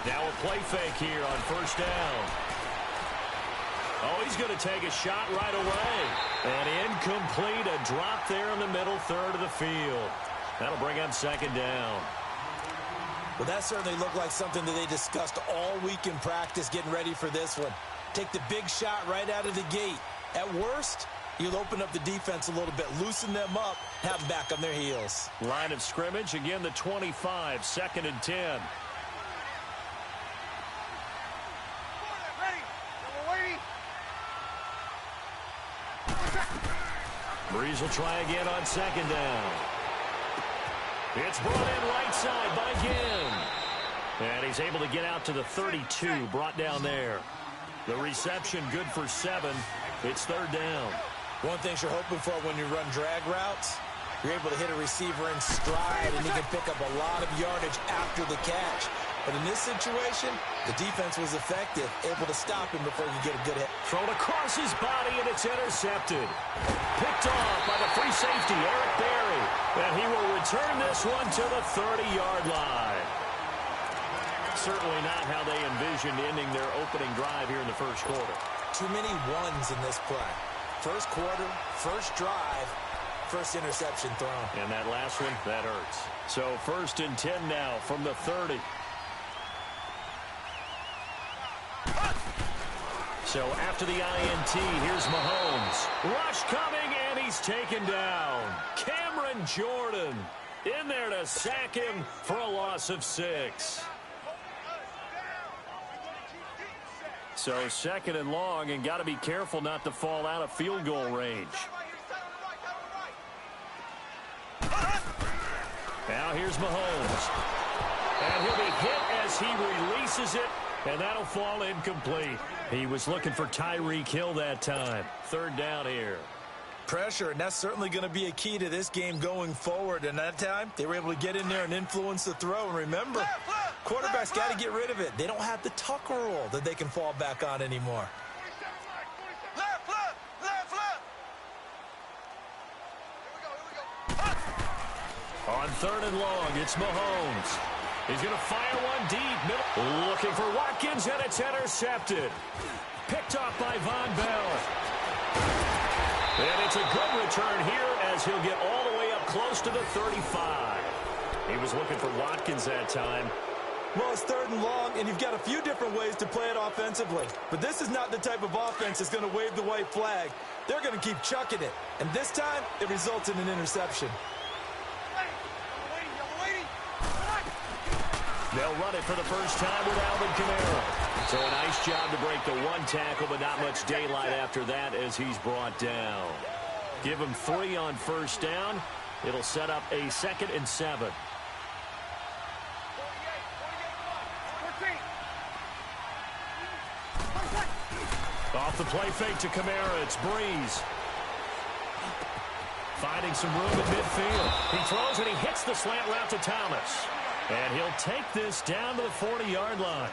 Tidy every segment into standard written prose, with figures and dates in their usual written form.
Now a play fake here on first down. Oh, he's going to take a shot right away. And incomplete, a drop there in the middle third of the field. That'll bring up second down. Well, that certainly looked like something that they discussed all week in practice getting ready for this one. Take the big shot right out of the gate. At worst, you'll open up the defense a little bit, loosen them up, have them back on their heels. Line of scrimmage, again the 25, 2nd and 10. Breeze will try again on second down. It's brought in right side by Ginn. And he's able to get out to the 32, brought down there. The reception good for 7. It's third down. One thing you're hoping for when you run drag routes, you're able to hit a receiver in stride, and he can pick up a lot of yardage after the catch. But in this situation, the defense was effective, able to stop him before you get a good hit. Thrown across his body, and it's intercepted. Picked off by the free safety, Eric Berry. And he will return this one to the 30-yard line. Certainly not how they envisioned ending their opening drive here in the first quarter. Too many ones in this play. First quarter, first drive, first interception thrown. And that last one, that hurts. So 1st and 10 now from the 30. So after the INT, here's Mahomes. Rush coming, and he's taken down. Cameron Jordan in there to sack him for a loss of 6. So 2nd and long, and got to be careful not to fall out of field goal range. Now here's Mahomes. And he'll be hit as he releases it, and that'll fall incomplete. He was looking for Tyreek Hill that time. Third down here. Pressure, and that's certainly going to be a key to this game going forward. And that time, they were able to get in there and influence the throw. And remember, quarterbacks got to get rid of it. They don't have the tuck rule that they can fall back on anymore. On 3rd and long, it's Mahomes. He's going to fire one deep. Middle. Looking for Watkins, and it's intercepted. Picked off by Von Bell. And it's a good return here as he'll get all the way up close to the 35. He was looking for Watkins that time. Well, it's 3rd and long, and you've got a few different ways to play it offensively. But this is not the type of offense that's going to wave the white flag. They're going to keep chucking it. And this time, it results in an interception. They'll run it for the first time with Alvin Kamara. So a nice job to break the one tackle, but not much daylight after that as he's brought down. Give him 3 on first down. It'll set up a 2nd and 7. Off the play fake to Kamara, it's Breeze. Finding some room in midfield. He throws and he hits the slant route to Thomas. And he'll take this down to the 40-yard line.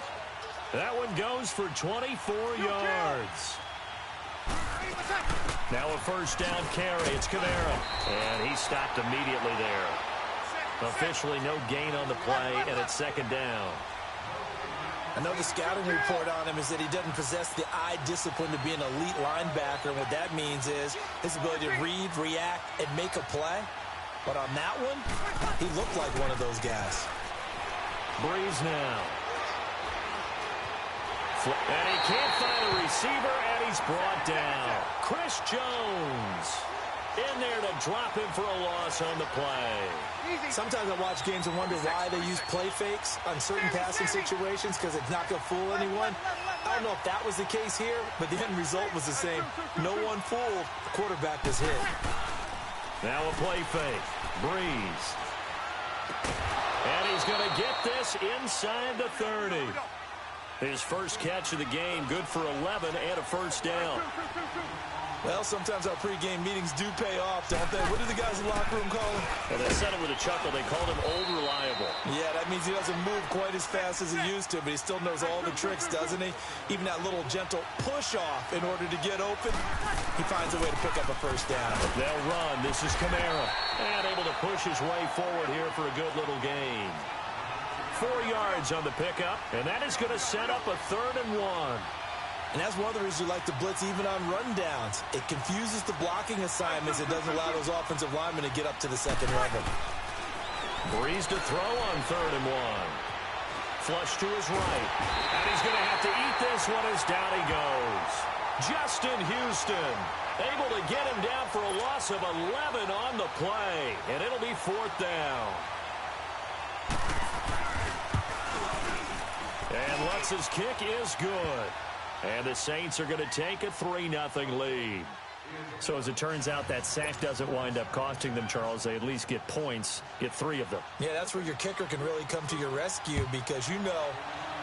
That one goes for 24 yards. Now a first down carry. It's Kamara. And he stopped immediately there. Officially no gain on the play, and it's 2nd down. I know the scouting report on him is that he doesn't possess the eye discipline to be an elite linebacker. And what that means is his ability to read, react, and make a play. But on that one, he looked like one of those guys. Breeze now. And he can't find a receiver, and he's brought down. Chris Jones in there to drop him for a loss on the play. Sometimes I watch games and wonder why they use play fakes on certain passing situations, because it's not going to fool anyone. I don't know if that was the case here, but the end result was the same. No one fooled. The quarterback was hit. Now a play fake. Breeze. And he's going to get this inside the 30. His first catch of the game, good for 11 and a first down. Well, sometimes our pregame meetings do pay off, don't they? What do the guys in the locker room call him? Well, they said it with a chuckle. They called him old reliable. Yeah, that means he doesn't move quite as fast as he used to, but he still knows all the tricks, doesn't he? Even that little gentle push-off in order to get open, he finds a way to pick up a first down. They'll run. This is Kamara. And able to push his way forward here for a good little gain. 4 yards on the pickup, and that is going to set up a 3rd and 1. And that's one of the reasons you like to blitz even on rundowns. It confuses the blocking assignments. It doesn't allow those offensive linemen to get up to the second level. Breeze to throw on 3rd and 1. Flush to his right. And he's going to have to eat this one as down he goes. Justin Houston able to get him down for a loss of 11 on the play. And it'll be 4th down. And Lutz's kick is good. And the Saints are going to take a 3-0 lead. So as it turns out, that sack doesn't wind up costing them, Charles. They at least get points, get 3 of them. Yeah, that's where your kicker can really come to your rescue because, you know,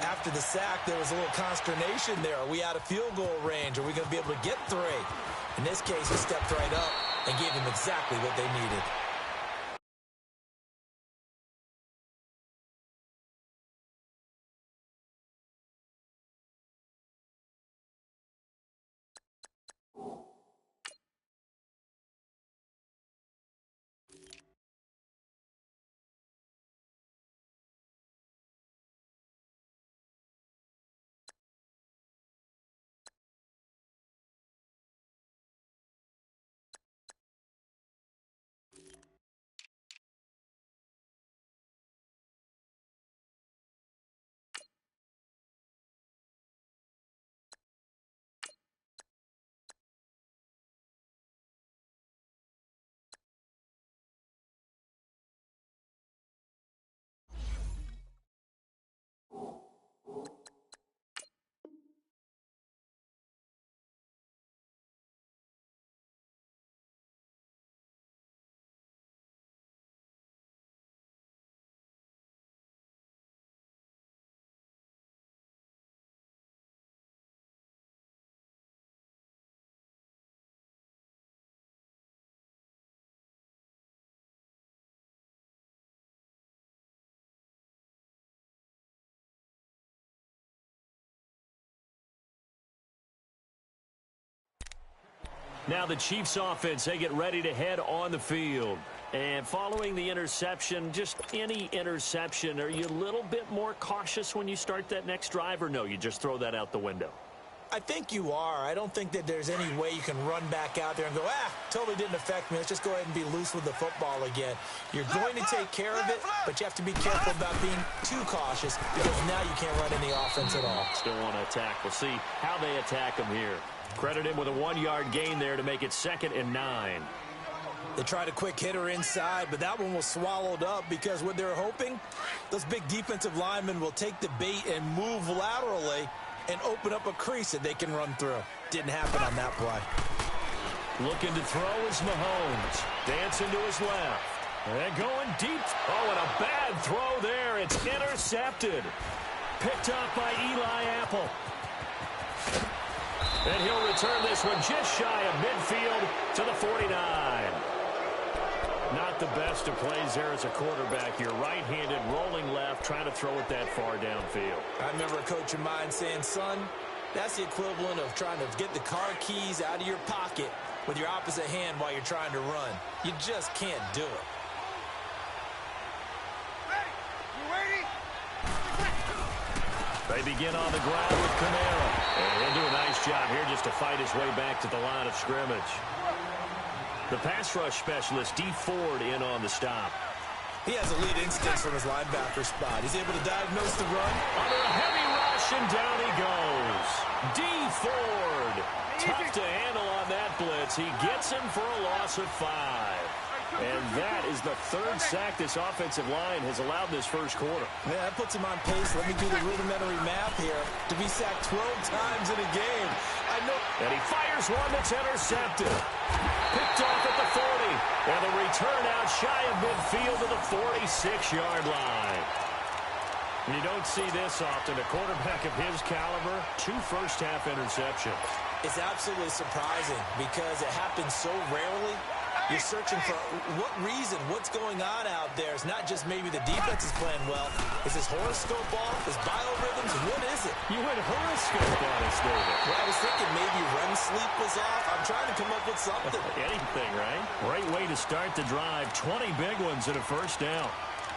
after the sack, there was a little consternation there. Are we out of field goal range? Are we going to be able to get 3? In this case, he stepped right up and gave them exactly what they needed. Now the Chiefs offense, they get ready to head on the field. And following the interception, just any interception, are you a little bit more cautious when you start that next drive, or no, you just throw that out the window? I think you are. I don't think that there's any way you can run back out there and go, totally didn't affect me. Let's just go ahead and be loose with the football again. You're going to take care of it, but you have to be careful about being too cautious because now you can't run any offense at all. Still want to attack. We'll see how they attack them here. Credit him with a 1-yard gain there to make it 2nd and 9. They tried a quick hitter inside, but that one was swallowed up because what they're hoping, those big defensive linemen will take the bait and move laterally and open up a crease that they can run through. Didn't happen on that play. Looking to throw is Mahomes. Dancing to his left. And going deep. Oh, and a bad throw there. It's intercepted. Picked up by Eli Apple. And he'll return this one just shy of midfield to the 49. Not the best of plays there as a quarterback. You're right-handed, rolling left, trying to throw it that far downfield. I remember a coach of mine saying, son, that's the equivalent of trying to get the car keys out of your pocket with your opposite hand while you're trying to run. You just can't do it. They begin on the ground with Kamara. And he'll do a nice job here just to fight his way back to the line of scrimmage. The pass rush specialist, D. Ford, in on the stop. He has elite instincts from his linebacker spot. He's able to diagnose the run. Under a heavy rush, and down he goes. D. Ford. Tough to handle on that blitz. He gets him for a loss of 5. And that is the 3rd sack this offensive line has allowed this first quarter. Yeah, that puts him on pace. Let me do the rudimentary math here. To be sacked 12 times in a game. I know. And he fires one that's intercepted. Picked off at the 40. And the return out shy of midfield to the 46-yard line. And you don't see this often. A quarterback of his caliber, 2 first-half interceptions. It's absolutely surprising because it happens so rarely. You're searching for what reason, what's going on out there. It's not just maybe the defense is playing well. Is his horoscope off? His biorhythms? What is it? You went horoscope on us, David. Well, I was thinking maybe REM sleep was off. I'm trying to come up with something. Anything, right? Great way to start the drive. 20 big ones and a first down.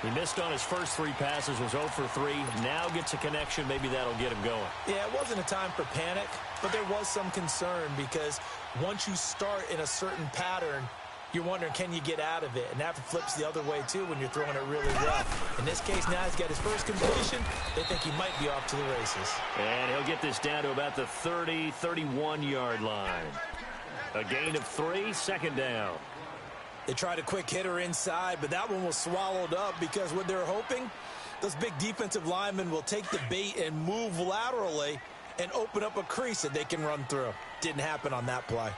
He missed on his first 3 passes, was 0 for 3. Now gets a connection. Maybe that'll get him going. Yeah, it wasn't a time for panic, but there was some concern because once you start in a certain pattern, you're wondering, can you get out of it? And that flips the other way, too, when you're throwing it really well. In this case, now he's got his first completion. They think he might be off to the races. And he'll get this down to about the 30, 31-yard line. A gain of 3, second down. They tried a quick hitter inside, but that one was swallowed up because what they're hoping, those big defensive linemen will take the bait and move laterally and open up a crease that they can run through. Didn't happen on that play.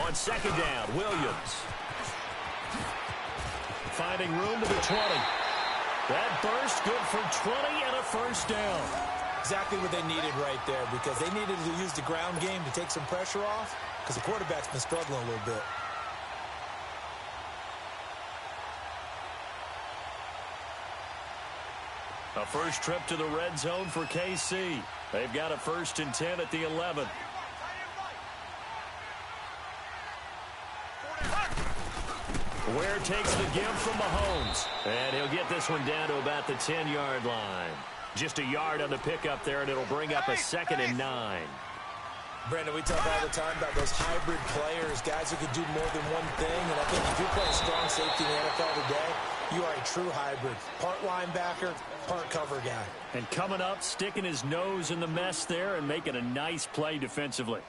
On second down, Williams. Finding room to the 20. That burst good for 20 and a first down. Exactly what they needed right there because they needed to use the ground game to take some pressure off because the quarterback's been struggling a little bit. A first trip to the red zone for KC. They've got a 1st and 10 at the 11. Ware takes the give from Mahomes. And he'll get this one down to about the 10-yard line. Just a yard on the pickup there, and it'll bring up a 2nd and 9. Brandon, we talk all the time about those hybrid players, guys who can do more than one thing. And I think if you play a strong safety in the NFL today, you are a true hybrid. Part linebacker, part cover guy. And coming up, sticking his nose in the mess there and making a nice play defensively.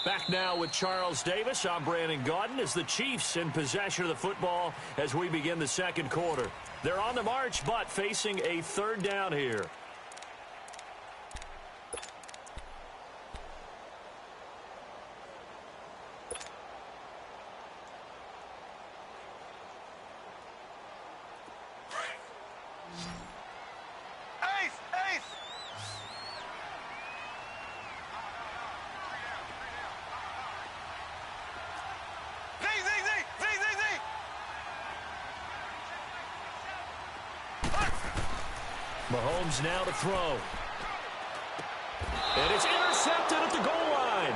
Back now with Charles Davis. I'm Brandon Gaudin as the Chiefs in possession of the football as we begin the second quarter. They're on the march, but facing a 3rd down here. Mahomes now to throw. And it's intercepted at the goal line.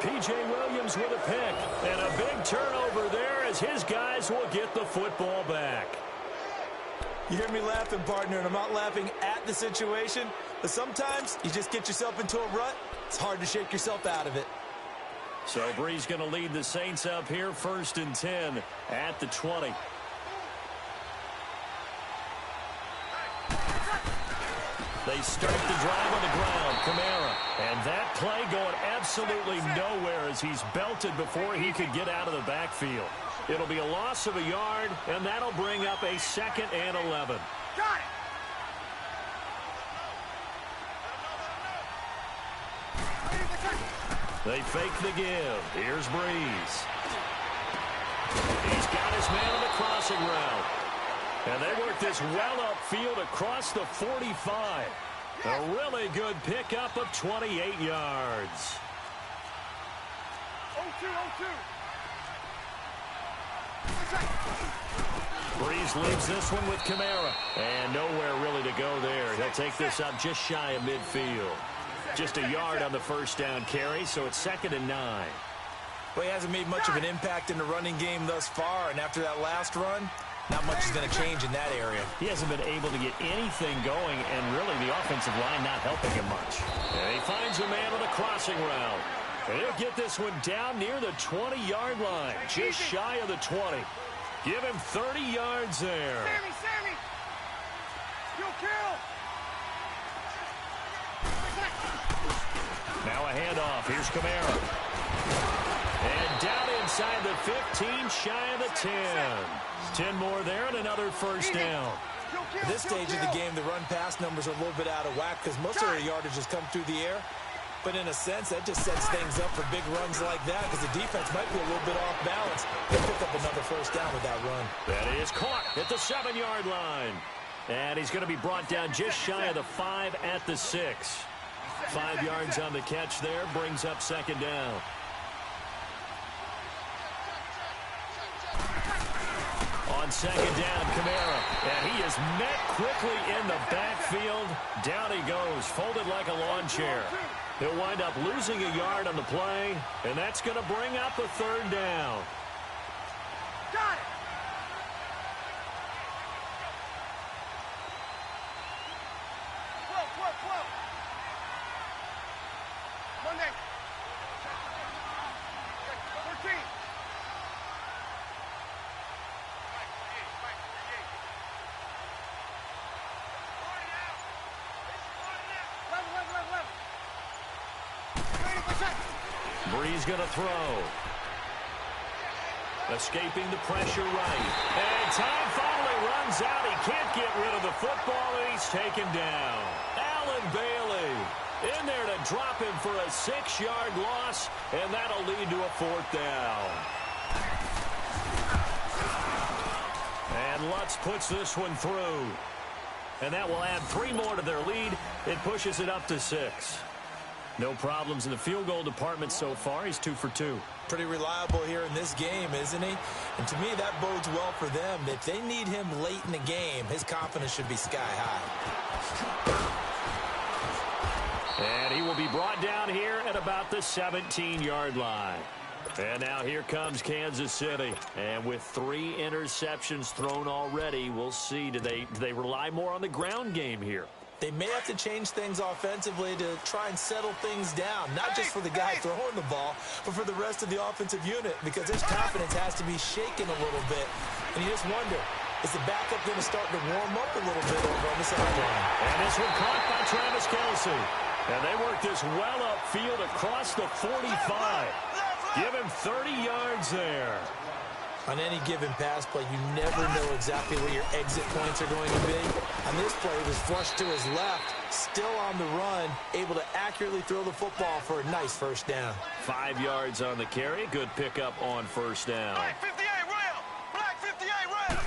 P.J. Williams with a pick. And a big turnover there as his guys will get the football back. You hear me laughing, partner, and I'm not laughing at the situation. But sometimes you just get yourself into a rut. It's hard to shake yourself out of it. So Bree's going to lead the Saints up here, 1st and 10 at the 20. They start the drive on the ground, Kamara. And that play going absolutely nowhere as he's belted before he could get out of the backfield. It'll be a loss of a yard, and that'll bring up a 2nd and 11. Got it. They fake the give. Here's Breeze. He's got his man on the crossing route. And they work this well upfield across the 45. A really good pickup of 28 yards. 0-2. Breeze leaves this one with Kamara. And nowhere really to go there. He'll take this up just shy of midfield. Just a yard on the 1st down carry, so it's 2nd and 9. Well, he hasn't made much of an impact in the running game thus far, and after that last run, not much is going to change in that area. He hasn't been able to get anything going, and really the offensive line not helping him much. And he finds a man on a crossing route. And he'll get this one down near the 20-yard line, just shy of the 20. Give him 30 yards there. Sammy! You'll kill! Now a handoff. Here's Kamara. And down inside the 15, shy of the 10. 10 more there and another 1st down. At this stage of the game, the run-pass numbers are a little bit out of whack because most of their yardage has come through the air. But in a sense, that just sets things up for big runs like that because the defense might be a little bit off balance. They'll pick up another 1st down with that run. That is caught at the 7-yard line. And he's going to be brought down just shy of the 5 at the 6. 5 yards on the catch there, brings up 2nd down. On 2nd down, Kamara. And he is met quickly in the backfield. Down he goes, folded like a lawn chair. He'll wind up losing a yard on the play, and that's going to bring up a 3rd down. Got it! Monday. 13. Breeze going to throw. Escaping the pressure right. And time finally runs out. He can't get rid of the football, and he's taken down. Allen Bailey in there to drop him for a 6-yard loss, and that'll lead to a 4th down. And Lutz puts this one through. And that will add 3 more to their lead. It pushes it up to 6. No problems in the field goal department so far. He's 2 for 2. Pretty reliable here in this game, isn't he? And to me, that bodes well for them. If they need him late in the game, his confidence should be sky high. And he will be brought down here at about the 17-yard line. And now here comes Kansas City. And with 3 interceptions thrown already, we'll see. Do they rely more on the ground game here? They may have to change things offensively to try and settle things down, not just for the guy throwing the ball, but for the rest of the offensive unit, because his confidence has to be shaken a little bit. And you just wonder, is the backup going to start to warm up a little bit over on the sideline? And this one caught by Travis Kelce. And they work this well upfield across the 45. Give him 30 yards there. On any given pass play, you never know exactly where your exit points are going to be. On this play, it was flushed to his left, still on the run, able to accurately throw the football for a nice 1st down. 5 yards on the carry. Good pickup on 1st down. Black 58 rail. Black 58 rail.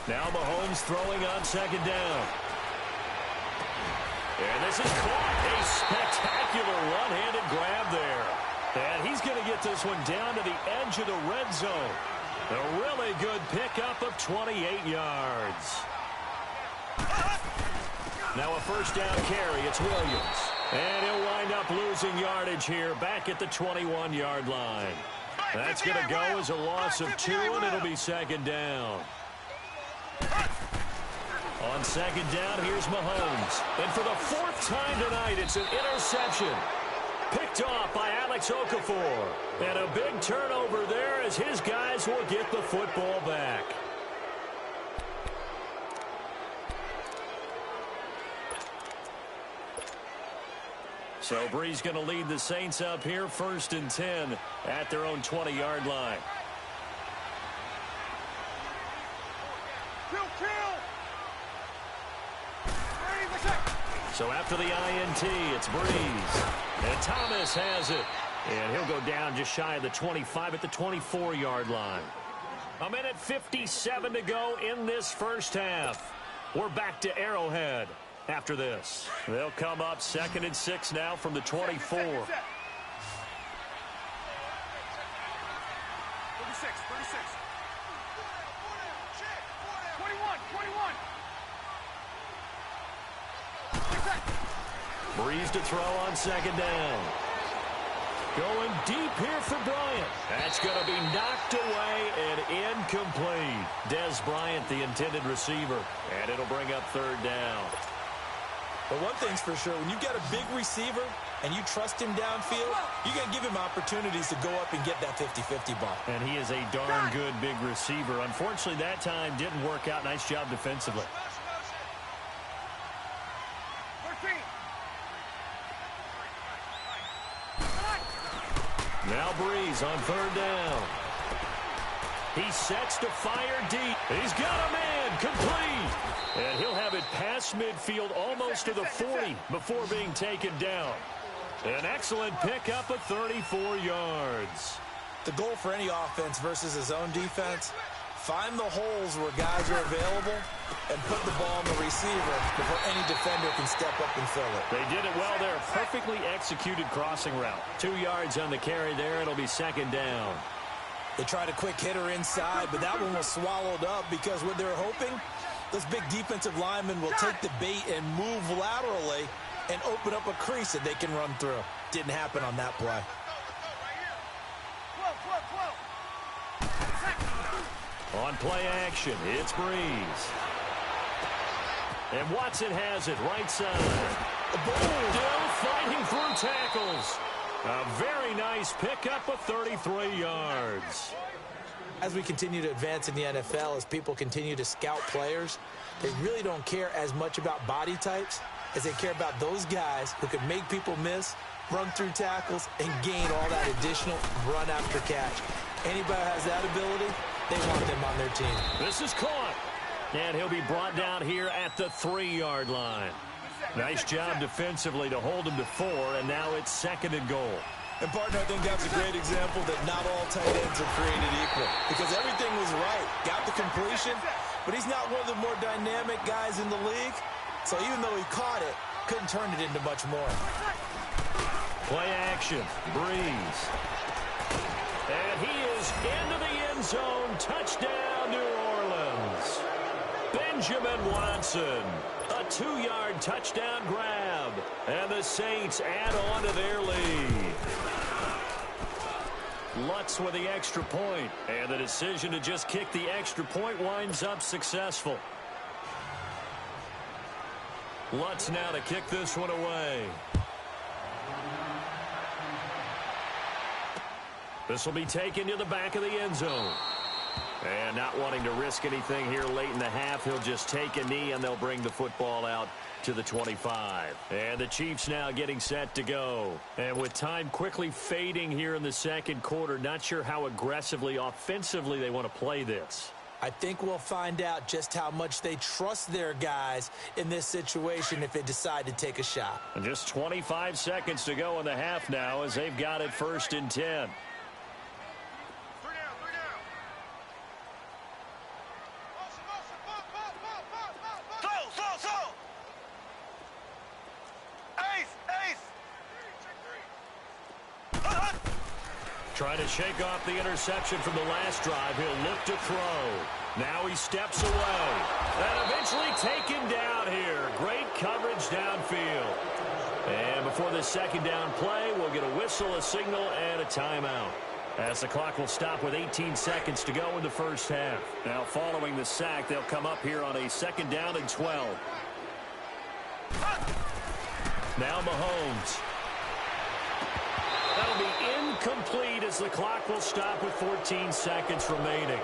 Now Mahomes throwing on 2nd down. And this is caught. A spectacular one-handed grab there. And he's going to get this one down to the edge of the red zone. A really good pickup of 28 yards. Now a 1st down carry. It's Williams. And he'll wind up losing yardage here back at the 21-yard line. That's going to go as a loss of 2, and it'll be 2nd down. On 2nd down, here's Mahomes. And for the 4th time tonight, it's an interception. Picked off by Alex Okafor. And a big turnover there as his guys will get the football back. So Breeze going to lead the Saints up here 1st and 10 at their own 20-yard line. So after the INT, it's Breeze. And Thomas has it. And he'll go down just shy of the 25 at the 24-yard line. 1:57 to go in this 1st half. We're back to Arrowhead after this. They'll come up 2nd and 6 now from the 24. 36. Breeze to throw on 2nd down. Going deep here for Bryant. That's going to be knocked away and incomplete. Dez Bryant, the intended receiver. And it'll bring up 3rd down. But one thing's for sure, when you've got a big receiver and you trust him downfield, you got to give him opportunities to go up and get that 50-50 ball. And he is a darn good big receiver. Unfortunately, that time didn't work out. Nice job defensively. Now Breeze on 3rd down. He sets to fire deep. He's got a man complete. And he'll have it past midfield almost to the 40 before being taken down. An excellent pickup of 34 yards. The goal for any offense versus his own defense, find the holes where guys are available and put the ball on the receiver before any defender can step up and fill it. They did it well there. Perfectly executed crossing route. 2 yards on the carry there. It'll be 2nd down. They tried a quick hitter inside, but that one was swallowed up because what they're hoping, those big defensive linemen will take the bait and move laterally and open up a crease that they can run through. Didn't happen on that play. On play action, it's Breeze. And Watson has it right side. Still fighting through tackles. A very nice pickup of 33 yards. As we continue to advance in the NFL, as people continue to scout players, they really don't care as much about body types as they care about those guys who can make people miss, run through tackles, and gain all that additional run after catch. Anybody who has that ability, they want them on their team. This is caught. And he'll be brought down here at the 3-yard line. Nice job defensively to hold him to 4, and now it's 2nd and goal. And, partner, I think that's a great example that not all tight ends are created equal. Because everything was right. Got the completion, but he's not one of the more dynamic guys in the league. So even though he caught it, couldn't turn it into much more. Play action. Breeze. And he is into the end zone. Touchdown, New Orleans. Benjamin Watson. A 2-yard touchdown grab. And the Saints add on to their lead. Lutz with the extra point. And the decision to just kick the extra point winds up successful. Lutz now to kick this one away. This will be taken to the back of the end zone. And not wanting to risk anything here late in the half, he'll just take a knee and they'll bring the football out to the 25. And the Chiefs now getting set to go. And with time quickly fading here in the second quarter, not sure how aggressively, offensively they want to play this. I think we'll find out just how much they trust their guys in this situation if they decide to take a shot. And just 25 seconds to go in the half now as they've got it 1st and 10. Trying to shake off the interception from the last drive. He'll look to throw. Now he steps away. And eventually taken down here. Great coverage downfield. And before this 2nd down play, we'll get a whistle, a signal, and a timeout. As the clock will stop with 18 seconds to go in the first half. Now following the sack, they'll come up here on a 2nd down and 12. Now Mahomes. That'll be incomplete as the clock will stop with 14 seconds remaining.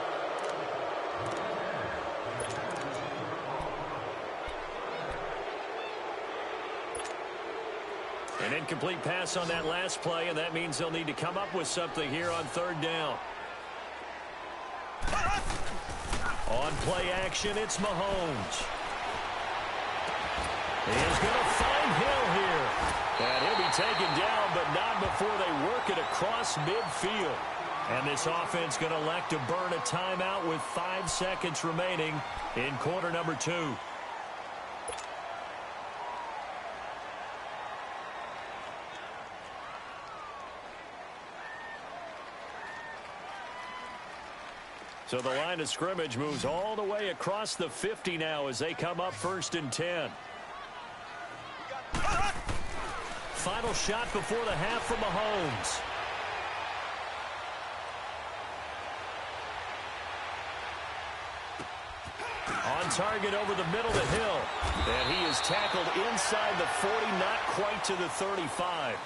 An incomplete pass on that last play, and that means they'll need to come up with something here on 3rd down. On play action, it's Mahomes. He's going to find Hill here. And he'll be taken down, but not before they work it across midfield. And this offense going to elect to burn a timeout with 5 seconds remaining in quarter number 2. So the line of scrimmage moves all the way across the 50 now as they come up 1st and 10. Final shot before the half from Mahomes. On target over the middle to Hill. And he is tackled inside the 40, not quite to the 35.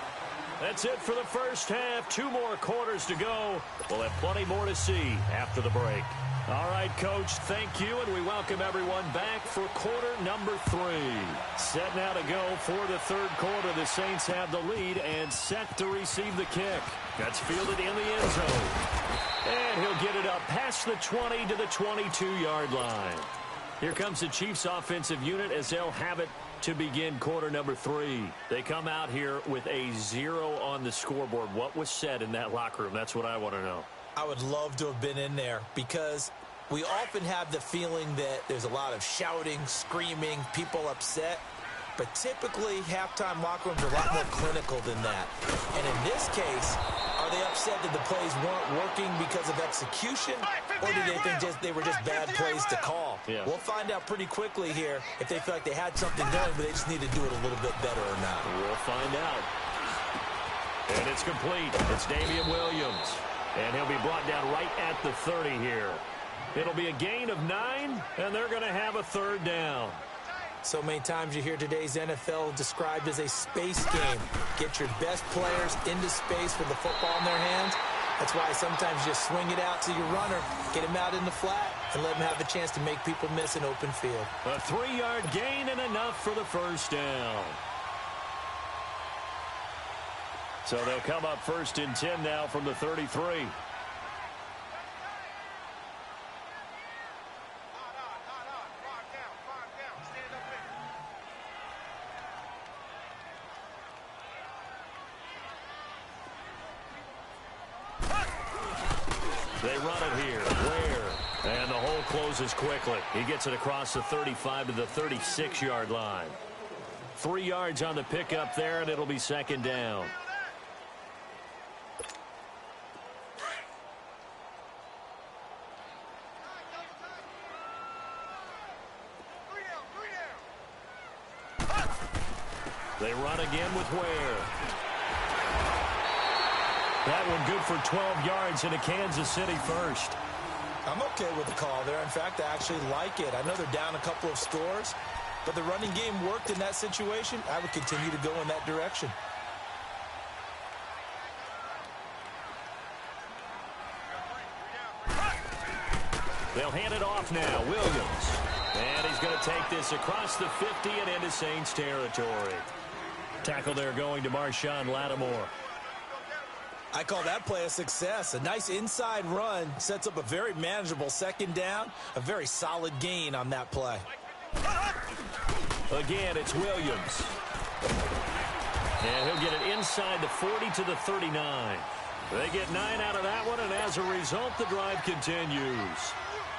That's it for the first half. 2 more quarters to go. We'll have plenty more to see after the break. All right, Coach, thank you, and we welcome everyone back for quarter number 3. Set now to go for the 3rd quarter. The Saints have the lead and set to receive the kick. That's fielded in the end zone. And he'll get it up past the 20 to the 22-yard line. Here comes the Chiefs offensive unit as they'll have it to begin quarter number 3. They come out here with a 0 on the scoreboard. What was said in that locker room? That's what I want to know. I would love to have been in there because we often have the feeling that there's a lot of shouting, screaming, people upset. But typically, halftime locker rooms are a lot more clinical than that. And in this case, are they upset that the plays weren't working because of execution? Or do they think they were just bad plays to call? Yeah. We'll find out pretty quickly here if they feel like they had something going, but they just need to do it a little bit better or not. We'll find out. And it's complete. It's Damian Williams. And he'll be brought down right at the 30 here. It'll be a gain of 9, and they're going to have a 3rd down. So many times you hear today's NFL described as a space game. Get your best players into space with the football in their hands. That's why sometimes you just swing it out to your runner, get him out in the flat, and let him have a chance to make people miss an open field. A 3-yard gain and enough for the first down. So they'll come up 1st and 10 now from the 33. They run it here. Ware. And the hole closes quickly. He gets it across the 35 to the 36-yard line. 3 yards on the pickup there, and it'll be 2nd down. They run again with Ware. That one good for 12 yards into Kansas City first. I'm okay with the call there. In fact, I actually like it. I know they're down a couple of scores, but the running game worked in that situation. I would continue to go in that direction. They'll hand it off now. Williams. And he's going to take this across the 50 and into Saints territory. Tackle there going to Marshawn Lattimore. I call that play a success. A nice inside run sets up a very manageable 2nd down. A very solid gain on that play. Again, it's Williams. And he'll get it inside the 40 to the 39. They get 9 out of that one, and as a result, the drive continues.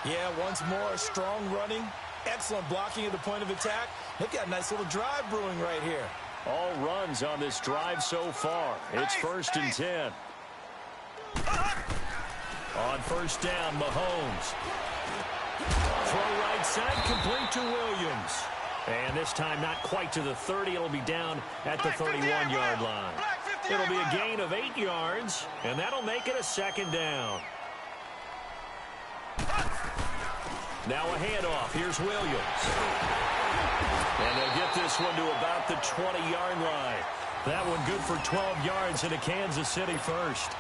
Yeah, once more, strong running, excellent blocking at the point of attack. They've got a nice little drive brewing right here. All runs on this drive so far. It's 1st and 10. On 1st down, Mahomes. Throw right side, complete to Williams. And this time not quite to the 30. It'll be down at the 31-yard line. It'll be a gain of 8 yards, and that'll make it a 2nd down. Now a handoff. Here's Williams. And they'll get this one to about the 20-yard line. That one good for 12 yards into Kansas City first.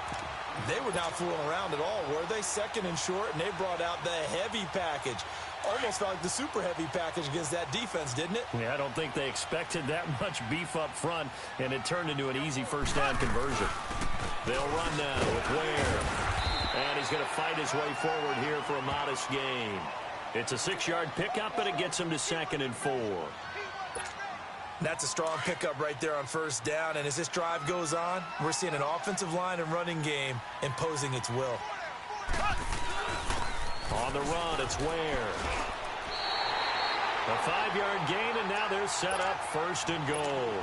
They were not fooling around at all, were they? 2nd and short, and they brought out the heavy package. Almost felt like the super heavy package against that defense, didn't it? Yeah, I don't think they expected that much beef up front, and it turned into an easy 1st down conversion. They'll run now with Ware. And he's going to fight his way forward here for a modest gain. It's a 6-yard pickup, and it gets him to 2nd and 4. That's a strong pickup right there on 1st down, and as this drive goes on, we're seeing an offensive line and running game imposing its will. On the run, it's Ware. A 5-yard gain, and now they're set up 1st and goal.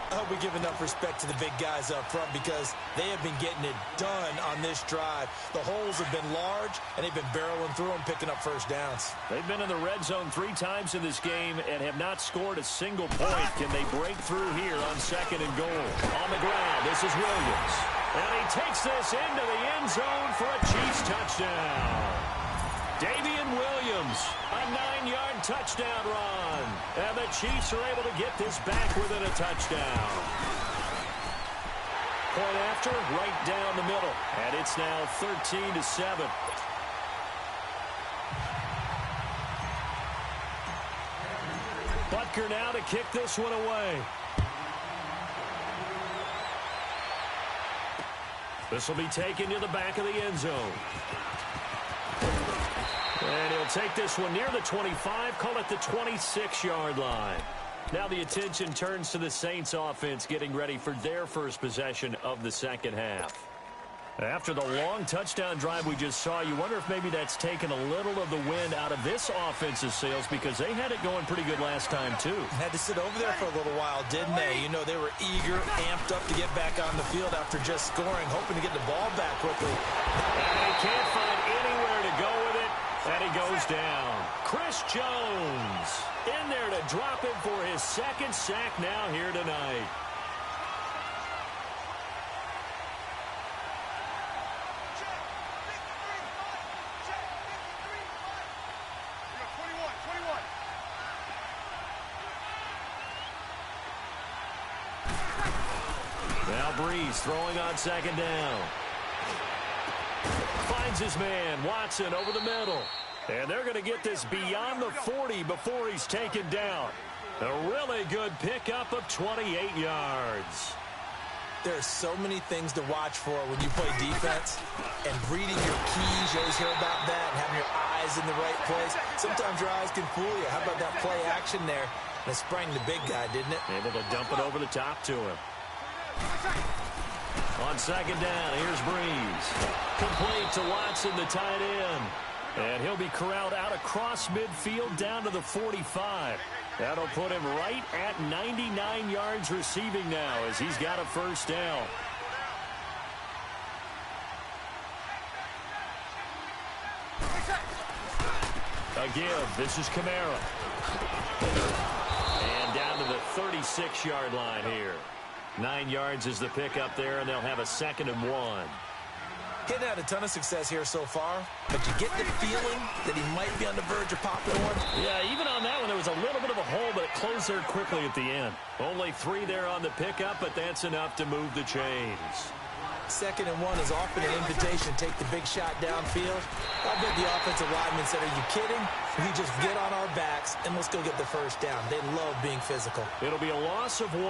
I hope we give enough respect to the big guys up front because they have been getting it done on this drive. The holes have been large, and they've been barreling through them, picking up 1st downs. They've been in the red zone 3 times in this game and have not scored a single point. Can they break through here on 2nd and goal? On the ground, this is Williams. And he takes this into the end zone for a Chiefs touchdown. Davian Williams, a 9-yard touchdown run. And the Chiefs are able to get this back within a touchdown. Point after, right down the middle. And it's now 13-7. Butker now to kick this one away. This will be taken to the back of the end zone. And he'll take this one near the 25, call it the 26-yard line. Now the attention turns to the Saints offense getting ready for their first possession of the 2nd half. After the long touchdown drive we just saw, you wonder if maybe that's taken a little of the wind out of this offense's sails because they had it going pretty good last time too. Had to sit over there for a little while, didn't they? You know, they were eager, amped up to get back on the field after just scoring, hoping to get the ball back quickly. And they can't find anywhere to go with it. And he goes down. Chris Jones in there to drop him for his 2nd sack now here tonight. Breeze throwing on second down. Finds his man, Watson, over the middle. And they're going to get this beyond the 40 before he's taken down. A really good pickup of 28 yards. There's so many things to watch for when you play defense. And reading your keys, you always hear about that, and having your eyes in the right place. Sometimes your eyes can fool you. How about that play action there? That sprang the big guy, didn't it? Able to dump it over the top to him. On second down, here's Breeze. Complete to Watson, the tight end. And he'll be corralled out across midfield down to the 45. That'll put him right at 99 yards receiving now as he's got a first down. A give. This is Kamara. And down to the 36-yard line here. 9 yards is the pickup there, and they'll have a 2nd and 1. Getting had a ton of success here so far, but you get the feeling that he might be on the verge of popping one. Yeah, even on that one, there was a little bit of a hole, but it closed there quickly at the end. Only 3 there on the pickup, but that's enough to move the chains. 2nd and 1 is often an invitation. Take the big shot downfield. I bet the offensive lineman said, are you kidding? We just get on our backs, and let's go get the first down. They love being physical. It'll be a loss of 1,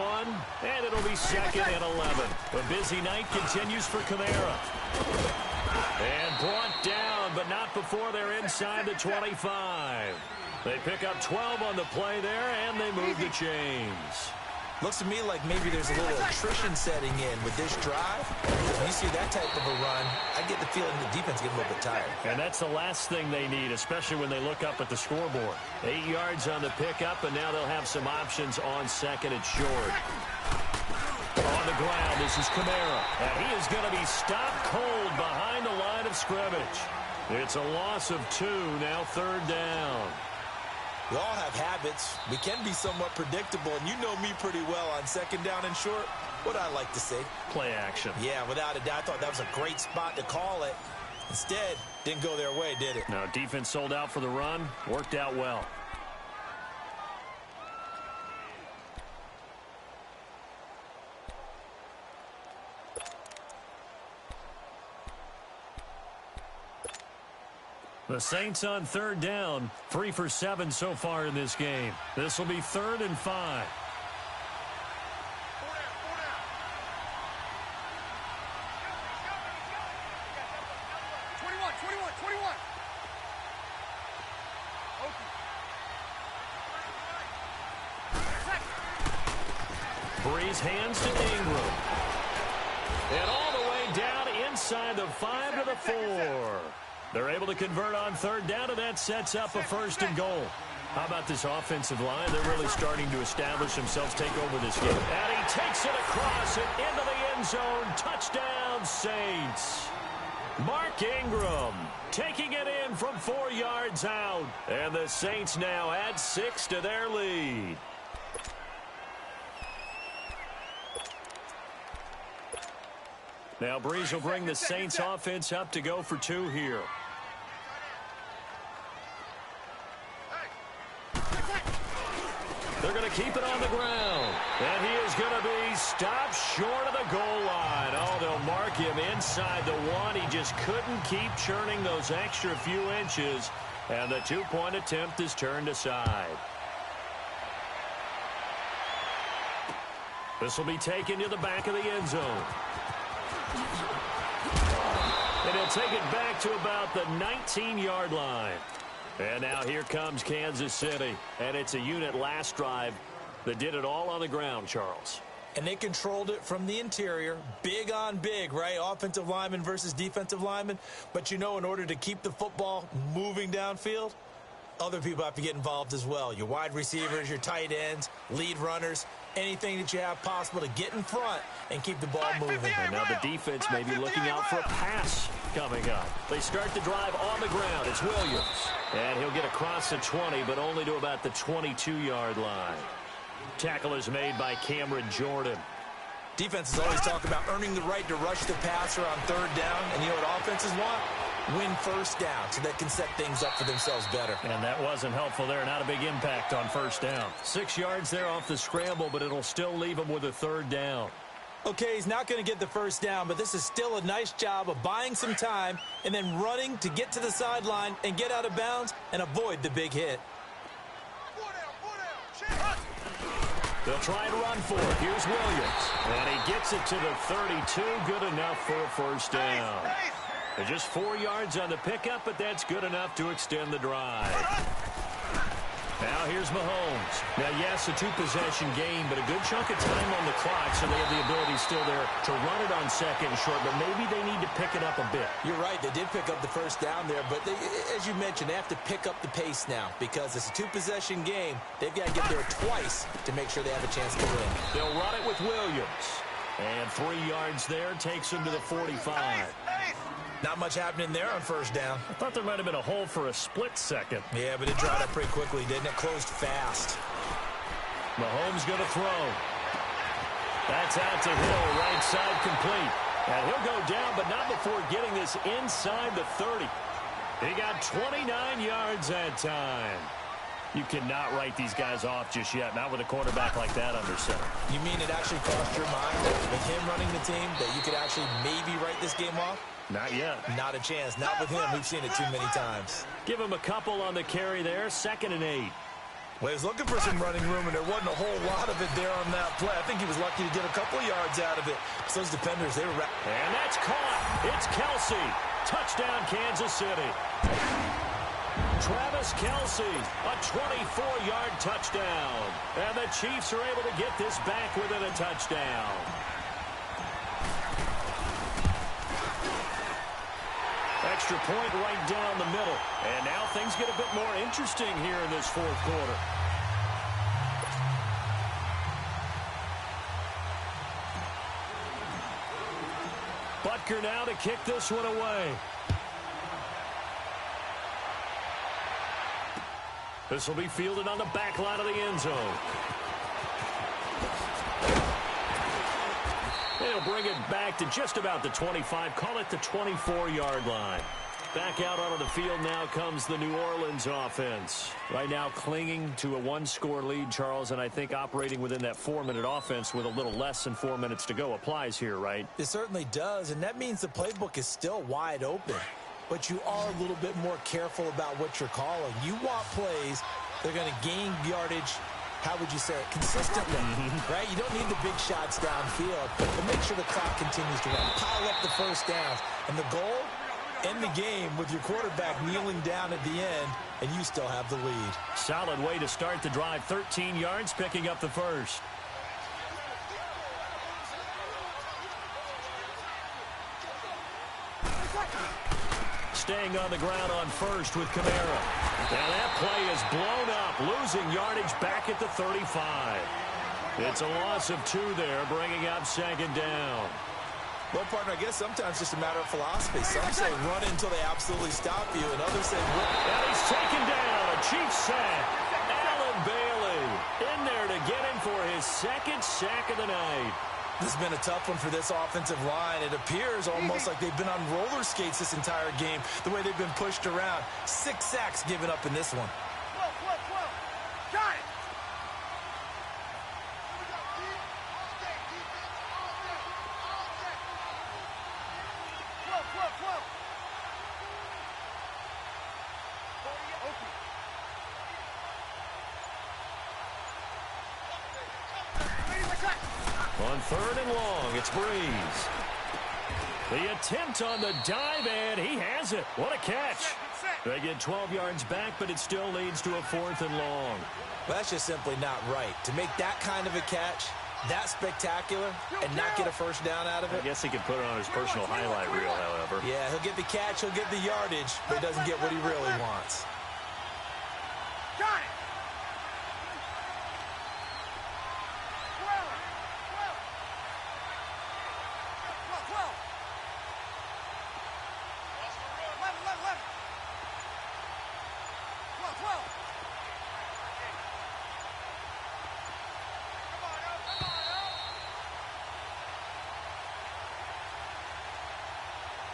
and it'll be 2nd and 11. A busy night continues for Kamara. And brought down, but not before they're inside the 25. They pick up 12 on the play there, and they move the chains. Looks to me like maybe there's a little attrition setting in with this drive. When you see that type of a run, I get the feeling the defense gets a little bit tired. And that's the last thing they need, especially when they look up at the scoreboard. 8 yards on the pickup, and now they'll have some options on 2nd and short. On the ground, this is Kamara. And he is going to be stopped cold behind the line of scrimmage. It's a loss of 2, now 3rd down. We all have habits. We can be somewhat predictable, and you know me pretty well on 2nd down and short. What I like to see? Play action. Yeah, without a doubt. I thought that was a great spot to call it. Instead, didn't go their way, did it? No, defense sold out for the run. Worked out well. The Saints on 3rd down, 3 for 7 so far in this game. This will be 3rd and 5. Breeze hands to Ingram. And all the way down inside the 5 to the 4. They're able to convert on 3rd down, and that sets up a 1st and goal. How about this offensive line? They're really starting to establish themselves, take over this game. And he takes it across and into the end zone. Touchdown, Saints. Mark Ingram taking it in from 4 yards out. And the Saints now add 6 to their lead. Now Breeze will bring the Saints offense up to go for 2 here. They're going to keep it on the ground. And he is going to be stopped short of the goal line. Oh, they'll mark him inside the 1. He just couldn't keep churning those extra few inches. And the 2-point attempt is turned aside. This will be taken to the back of the end zone. And he'll take it back to about the 19-yard line. And now here comes Kansas City. And it's a unit last drive that did it all on the ground, Charles. And they controlled it from the interior. Big on big, right? Offensive lineman versus defensive lineman. But you know, in order to keep the football moving downfield, other people have to get involved as well. Your wide receivers, your tight ends, lead runners, anything that you have possible to get in front and keep the ball moving. And now the defense may be looking out for a pass coming up. They start the drive on the ground. It's Williams. And he'll get across the 20, but only to about the 22-yard line. Tackle is made by Cameron Jordan. Defenses always talk about earning the right to rush the passer on 3rd down. And you know what offenses want? Win 1st down so they can set things up for themselves better. And that wasn't helpful there. Not a big impact on 1st down. 6 yards there off the scramble, but it'll still leave them with a 3rd down. Okay, he's not going to get the first down, but this is still a nice job of buying some time and then running to get to the sideline and get out of bounds and avoid the big hit. They'll try and run for it. Here's Williams. And he gets it to the 32. Good enough for a first down. They're just 4 yards on the pickup, but that's good enough to extend the drive. Now here's Mahomes. Now, yes, a two-possession game, but a good chunk of time on the clock, so they have the ability still there to run it on second and short, but maybe they need to pick it up a bit. You're right. They did pick up the first down there, but as you mentioned, they have to pick up the pace now because it's a two-possession game. They've got to get there twice to make sure they have a chance to win. They'll run it with Williams. And 3 yards there takes him to the 45. Not much happening there on first down. I thought there might have been a hole for a split second. Yeah, but it dried up pretty quickly, didn't it? Closed fast. Mahomes going to throw. That's out to Hill, right side complete. And he'll go down, but not before getting this inside the 30. He got 29 yards that time. You cannot write these guys off just yet, not with a quarterback like that under center. You mean it actually crossed your mind with him running the team that you could actually maybe write this game off? Not yet. Not a chance. Not with him. We've seen it too many times. Give him a couple on the carry there. 2nd and 8. Well, he was looking for some running room, and there wasn't a whole lot of it there on that play. I think he was lucky to get a couple yards out of it. So those defenders, they were... And that's caught. It's Kelsey. Touchdown, Kansas City. Travis Kelsey, a 24-yard touchdown. And the Chiefs are able to get this back within a touchdown. Extra point right down the middle. And now things get a bit more interesting here in this 4th quarter. Butker now to kick this one away. This will be fielded on the back line of the end zone. They'll bring it back to just about the 25. Call it the 24-yard line. Back out onto the field now comes the New Orleans offense. Right now clinging to a 1-score lead, Charles, and I think operating within that 4-minute offense with a little less than 4 minutes to go applies here, right? It certainly does, and that means the playbook is still wide open. But you are a little bit more careful about what you're calling. You want plays that are going to gain yardage, how would you say it, consistently, right? You don't need the big shots downfield, but make sure the clock continues to run. Pile up the first downs. And the goal, end the game with your quarterback kneeling down at the end, and you still have the lead. Solid way to start the drive. 13 yards, picking up the first. Staying on the ground on first with Kamara. Now that play is blown up, losing yardage back at the 35. It's a loss of 2 there, bringing up 2nd down. Well, partner, I guess sometimes it's just a matter of philosophy. Some say run until they absolutely stop you, and others say run. And he's taken down. A Chiefs sack. Allen Bailey in there to get him for his 2nd sack of the night. This has been a tough one for this offensive line. It appears almost like they've been on roller skates this entire game, the way they've been pushed around. 6 sacks given up in this one. Got it. On 3rd and long, it's Breeze. The attempt on the dive, and he has it. What a catch. They get 12 yards back, but it still leads to a 4th and long. Well, that's just simply not right. To make that kind of a catch, that spectacular, and not get a first down out of it. I guess he could put it on his personal highlight reel, however. Yeah, he'll get the catch, he'll get the yardage, but he doesn't get what he really wants. Got it.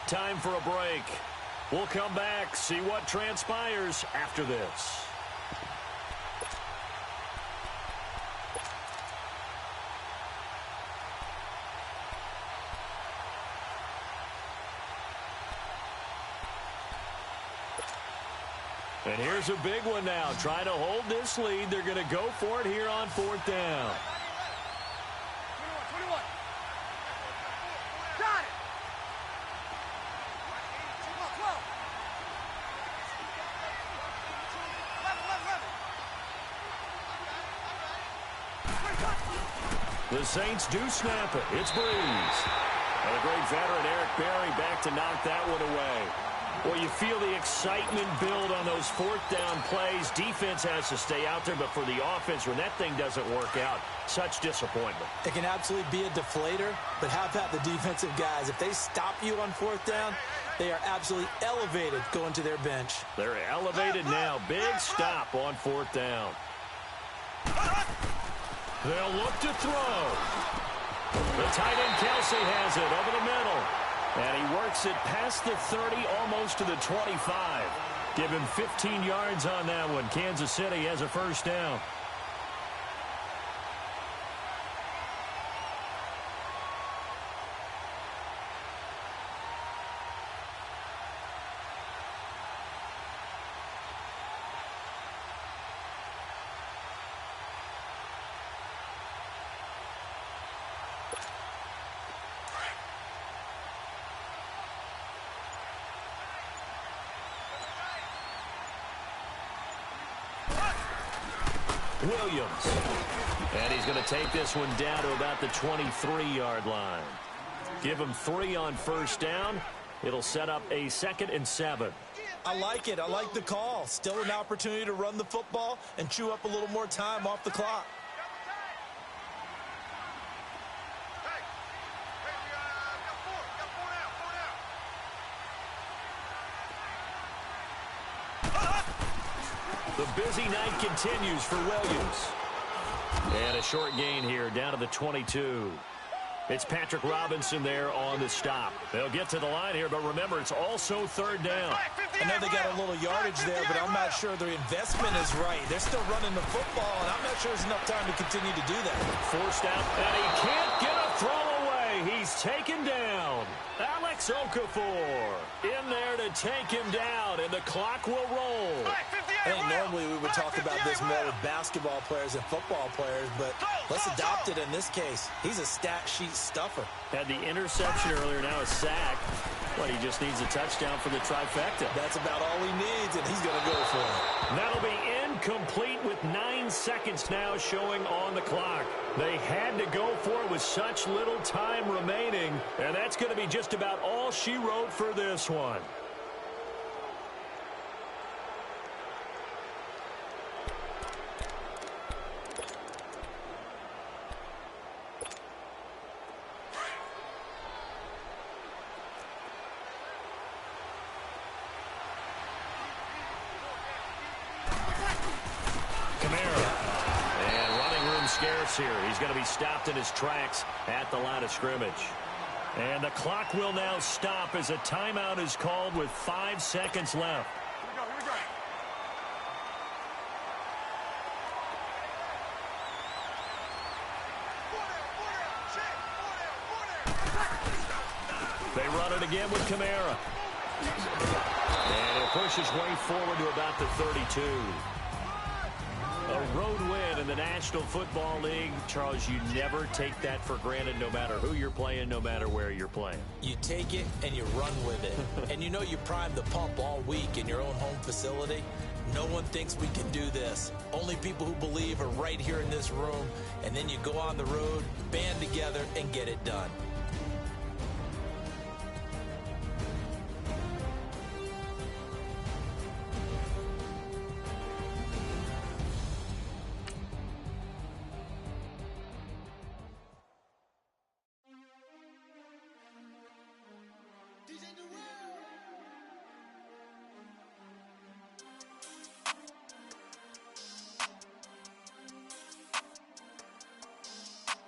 Time for a break. We'll come back, see what transpires after this. And here's a big one now. Trying to hold this lead. They're going to go for it here on 4th down. 21. Got it. 12. 11. The Saints do snap it. It's Breeze. And the great veteran Eric Berry back to knock that one away. Well, you feel the excitement build on those 4th down plays. Defense has to stay out there, but for the offense, when that thing doesn't work out, such disappointment. It can absolutely be a deflator, but how about the defensive guys? If they stop you on 4th down, they are absolutely elevated going to their bench. They're elevated now. Big stop on 4th down. They'll look to throw. The tight end Kelsey has it over the middle. And he works it past the 30, almost to the 25. Give him 15 yards on that one. Kansas City has a 1st down. Williams. And he's going to take this one down to about the 23-yard line. Give him 3 on 1st down. It'll set up a 2nd and 7. I like it. I like the call. Still an opportunity to run the football and chew up a little more time off the clock. The busy night continues for Williams. And a short gain here down to the 22. It's Patrick Robinson there on the stop. They'll get to the line here, but remember, it's also 3rd down. I know they got a little yardage there, but I'm not sure their investment is right. They're still running the football, and I'm not sure there's enough time to continue to do that. Forced out, and he can't get a throw away. He's taken down. Alex Okafor in there to take him down, and the clock will roll. I think normally we would talk about this more with basketball players and football players, but let's adopt it in this case. He's a stat sheet stuffer. Had the interception earlier, now a sack. But he just needs a touchdown for the trifecta. That's about all he needs, and he's going to go for it. That'll be incomplete with 9 seconds now showing on the clock. They had to go for it with such little time remaining, and that's going to be just about all she wrote for this one. Here. He's going to be stopped in his tracks at the line of scrimmage. And the clock will now stop as a timeout is called with 5 seconds left. Here we go. They run it again with Kamara. And he'll push his way forward to about the 32. A road win in the National Football League. Charles, you never take that for granted no matter who you're playing, no matter where you're playing. You take it and you run with it. And you know you primed the pump all week in your own home facility. No one thinks we can do this. Only people who believe are right here in this room. And then you go on the road, band together, and get it done.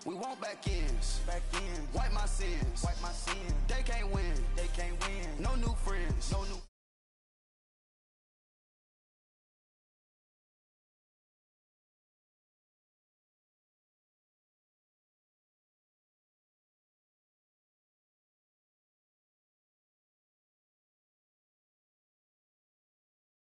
We want back ends. Wipe my sins. They can't win.